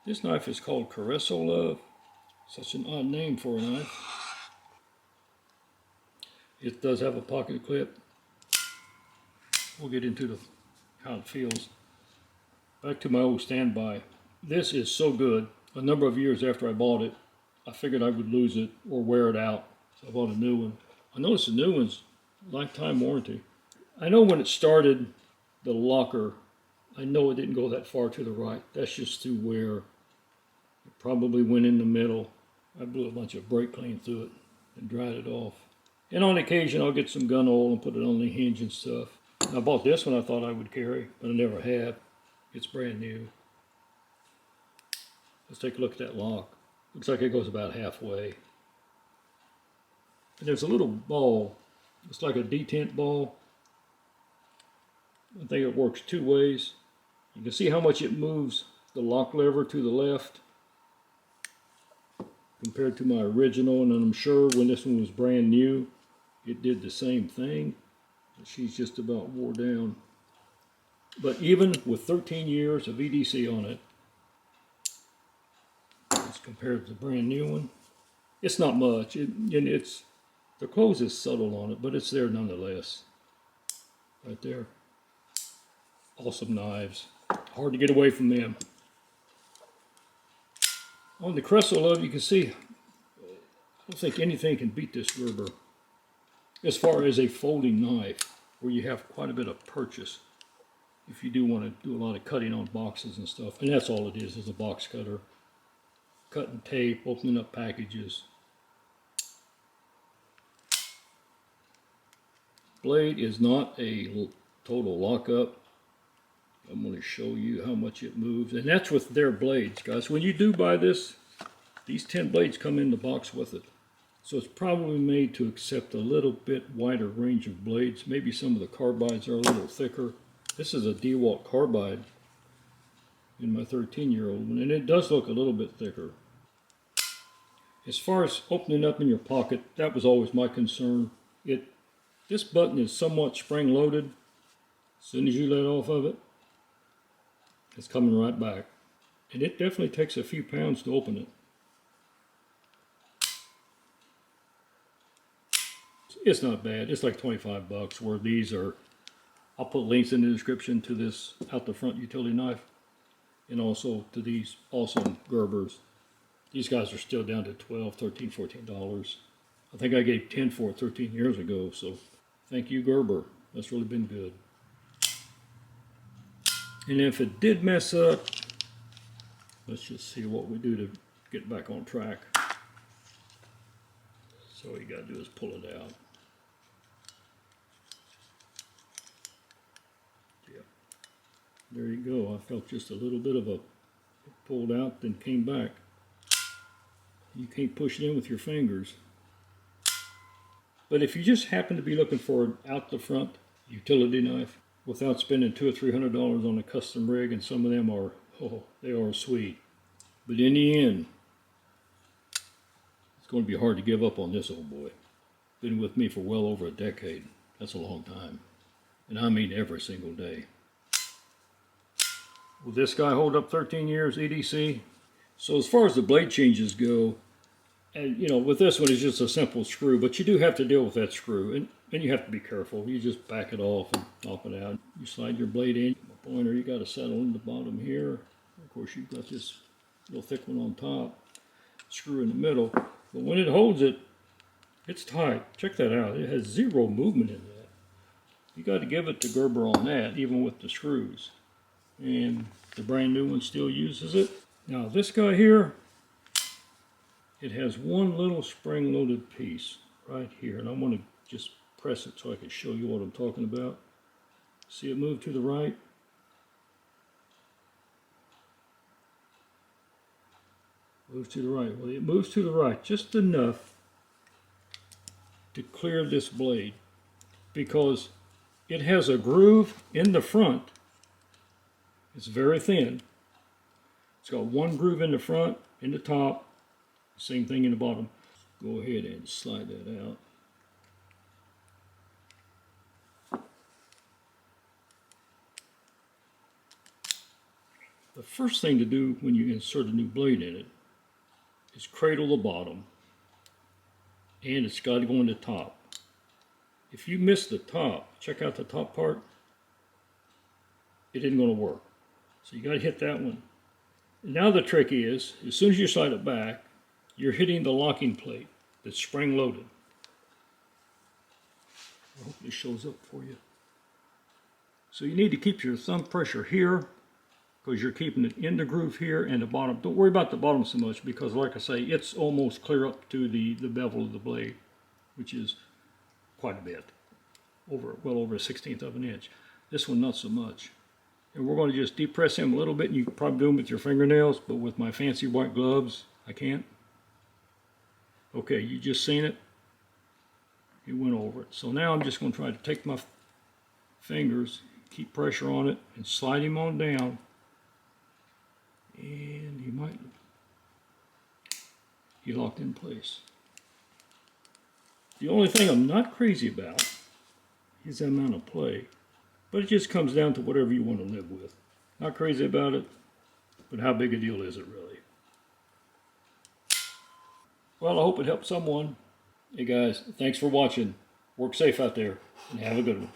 This knife is called Caressolove. Such an odd name for a knife. It does have a pocket clip. We'll get into how it feels. Back to my old standby. This is so good. A number of years after I bought it, I figured I would lose it or wear it out. So I bought a new one. I noticed the new one's lifetime warranty. I know when it started, the locker, I know it didn't go that far to the right. That's just through wear. It probably went in the middle. I blew a bunch of brake clean through it and dried it off. And on occasion, I'll get some gun oil and put it on the hinge and stuff. I bought this one I thought I would carry, but I never have. It's brand new. Let's take a look at that lock. Looks like it goes about halfway. And there's a little ball. It's like a detent ball. I think it works two ways. You can see how much it moves the lock lever to the left compared to my original, and I'm sure when this one was brand new, it did the same thing. She's just about wore down. But even with 13 years of EDC on it, as compared to the brand new one, it's not much. The close is subtle on it, but it's there nonetheless. Right there. Awesome knives. Hard to get away from them. On the Caressolove, you can see, I don't think anything can beat this Gerber as far as a folding knife, where you have quite a bit of purchase if you do want to do a lot of cutting on boxes and stuff. And that's all it is a box cutter. Cutting tape, opening up packages. Blade is not a total lockup. I'm going to show you how much it moves. And that's with their blades, guys. When you do buy this, these 10 blades come in the box with it. So it's probably made to accept a little bit wider range of blades. Maybe some of the carbides are a little thicker. This is a DeWalt carbide in my 13-year-old one, and it does look a little bit thicker. As far as opening up in your pocket, that was always my concern. This button is somewhat spring-loaded. As soon as you let off of it, it's coming right back. And it definitely takes a few pounds to open it. It's not bad. It's like 25 bucks, where these are, I'll put links in the description to this out the front utility knife, and also to these awesome Gerbers. These guys are still down to $12, $13, $14. I think I gave 10 for it 13 years ago, so thank you, Gerber. That's really been good. And if it did mess up, let's just see what we do to get back on track. So all you gotta do is pull it out. Yeah. There you go. I felt just a little bit of it pulled out, then came back. You can't push it in with your fingers. But if you just happen to be looking for an out the front utility knife without spending $200 or $300 on a custom rig, and some of them are, they are sweet. But in the end, it's going to be hard to give up on this old boy. Been with me for well over a decade. That's a long time. And I mean every single day. Will this guy hold up 13 years EDC? So as far as the blade changes go, and you know, with this one it's just a simple screw, but you do have to deal with that screw, and you have to be careful. You just back it off and pop it out. You slide your blade in. The pointer, you got to settle in the bottom here. Of course, you've got this little thick one on top, screw in the middle. But when it holds it, it's tight. Check that out. It has zero movement in that. You got to give it to Gerber on that, even with the screws. And the brand new one still uses it. Now this guy here, it has one little spring-loaded piece right here, and I'm going to just press it so I can show you what I'm talking about. See it move to the right? Moves to the right. Well, it moves to the right just enough to clear this blade, because it has a groove in the front. It's very thin. It's got one groove in the front, in the top, same thing in the bottom. Go ahead and slide that out. The first thing to do when you insert a new blade in it is cradle the bottom, and it's got to go in the top. If you miss the top, check out the top part, it isn't going to work. So you got to hit that one. And now the trick is, as soon as you slide it back, you're hitting the locking plate that's spring loaded. I hope this shows up for you. So you need to keep your thumb pressure here, because you're keeping it in the groove here and the bottom. Don't worry about the bottom so much, because like I say, it's almost clear up to the bevel of the blade, which is quite a bit, well over a 1/16 of an inch. This one not so much. And we're going to just depress him a little bit. You can probably do them with your fingernails, but with my fancy white gloves, I can't. Okay, you just seen it. It went over it. So now I'm just going to try to take my fingers, keep pressure on it, and slide him on down. And he locked in place. The only thing I'm not crazy about is the amount of play. But it just comes down to whatever you want to live with. Not crazy about it, but how big a deal is it really? Well, I hope it helped someone. Hey guys, thanks for watching. Work safe out there, and have a good one.